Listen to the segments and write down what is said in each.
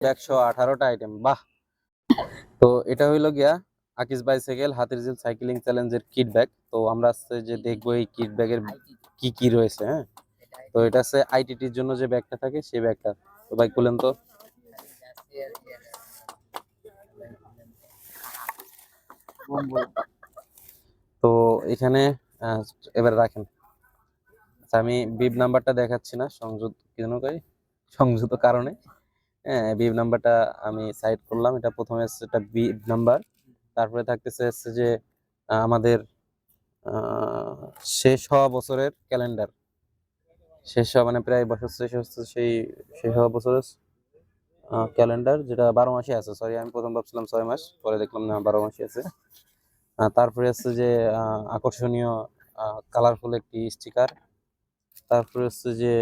118টা item, বাহ। তো এটা হইলো গিয়া আকিস বাইসাইকেল হাতির ঝিল সাইক্লিং চ্যালেঞ্জের কিট ব্যাগ। তো আমরা আজকে যে দেখবো এই কিট ব্যাগের কি কি রয়েছে। হ্যাঁ, তো এটা হচ্ছে আইটিটির জন্য যে ব্যাগটা থাকে সেই ব্যাগটা। তো ভাই খুলেন তো। তো এখানে আহ, এবার রাখেন। আচ্ছা, আমি বিব নাম্বারটা দেখাচ্ছি না সংযুক্ত কারণে। হ্যাঁ, বিব নাম্বারটা আমি সাইড করলাম। এটা প্রথমে হচ্ছে এটা বিব নাম্বার, তারপরে থাকতেছে হচ্ছে যে আমাদের আহ, শেষ হওয়া বছরের ক্যালেন্ডার। শেষ হওয়া মানে প্রায় বছর শেষ হচ্ছে, সেই শেষ হওয়া বছরের ক্যালেন্ডার, যেটা 12 মাসে আছে। সরি, আমি প্রথম ভাবছিলাম 6 মাস, পরে দেখলাম না 12 মাসে আছে। তারপরে হচ্ছে যে আকর্ষণীয় কালারফুল একটি স্টিকার। তারপরে হচ্ছে যে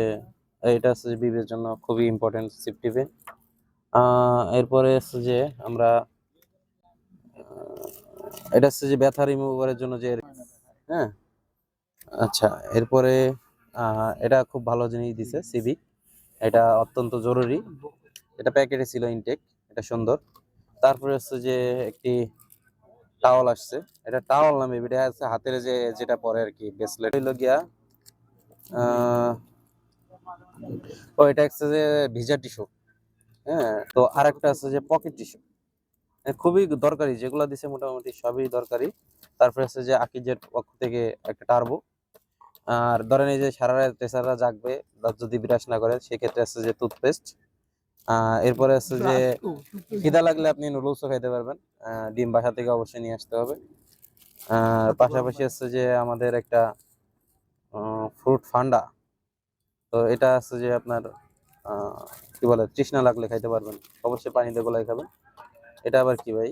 এটা হচ্ছে যে বিবের জন্য খুবই ইম্পর্টেন্ট সেফটি। এরপরে হচ্ছে যে আমরা এটা হচ্ছে যে ব্যথা রিমুভারের জন্য যে, হ্যাঁ। আচ্ছা, এরপরে এটা খুব ভালো জিনিস দিছে সিবি, এটা অত্যন্ত জরুরি। এটা প্যাকেটে ছিল ইনটেক, এটা সুন্দর। তারপরে হচ্ছে যে একটি টাওয়াল আসছে। এটা টাওয়াল নামে, এটা আছে হাতের যে যেটা পরে আর কি, ব্রেসলেট হইলো গিয়া। এটা হচ্ছে যে ভিজা টিস্যু। হ্যাঁ, তো আরেকটা আছে যে পকেট টিস্যু। খুবই দরকারি, যেগুলো দিছে মোটামুটি সবই দরকারি। তারপরে আছে যে আকিজের পক্ষ থেকে একটা টার্বো। আর ধরেন এই যে সারা রাত পেশাররা জাগবে, দাঁত যদি বিরাজ না করে, সেক্ষেত্রে আছে যে টুথপেস্ট। এরপরে আছে যে খিদা লাগলে আপনি নুডলসও খাইতে পারবেন। ডিম বাসা থেকে অবশ্যই নিয়ে আসতে হবে। পাশাপাশি আছে যে আমাদের একটা ফ্রুট ফান্ডা। তো এটা আছে যে আপনার কি বলে, তৃষ্ণা লাগলে খাইতে পারবেন, অবশ্যই পানিতে গোলাই খাবেন। এটা আবার কি ভাই?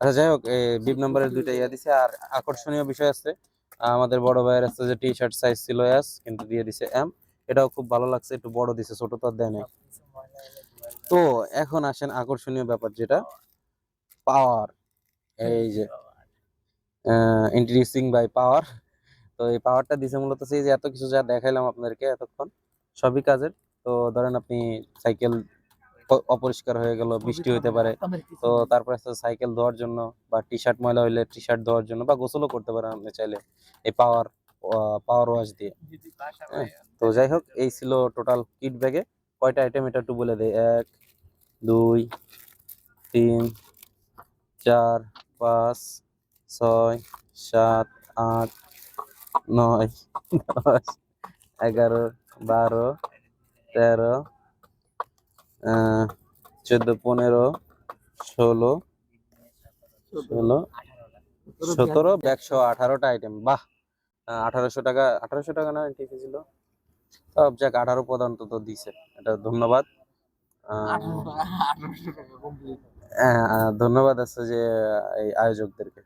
আচ্ছা, যাই হোক, বিব নাম্বারের দুইটা ইয়া দিছে। আর আকর্ষণীয় বিষয় আছে, আমাদের বড় ভাইয়ের আছে যে টি শার্ট সাইজ ছিল এস, কিন্তু দিয়ে দিছে এম। এটাও খুব ভালো লাগছে, একটু বড় দিছে, ছোট তো আর দেয় নাই। তো এখন আসেন আকর্ষণীয় ব্যাপার, যেটা পাওয়ার। এই যে ইন্ট্রোডিউসিং বাই পাওয়ার। তো এই পাওয়ারটা দিছে মূলত সেই যে এত কিছু যা দেখাইলাম আপনাদেরকে এতক্ষণ, সবই কাজের। তো ধরেন আপনি সাইকেল অপরিষ্কার হয়ে গেল, বৃষ্টি হইতে পারে, তো তারপরে সাইকেল ধোয়ার জন্য, বা টি শার্ট ময়লা হইলে টি শার্ট ধোয়ার জন্য, বা গোসলও করতে পারেন আপনি চাইলে এই পাওয়ার ওয়াশ দিয়ে। হ্যাঁ, তো যাই হোক, এই ছিল টোটাল কিট ব্যাগে কয়টা আইটেম, এটা একটু বলে দেয়। 1 2 3 4 5 6 7 8 9 10 11 12 13 14 15 16 17 118টা আইটেম, বাহ। 1800 টাকা, 1800 টাকা না ঠিক ছিল। সব যাক, 18 পর্যন্ত তো দিছে, এটা ধন্যবাদ। ধন্যবাদ আছে যে এই আয়োজকদেরকে।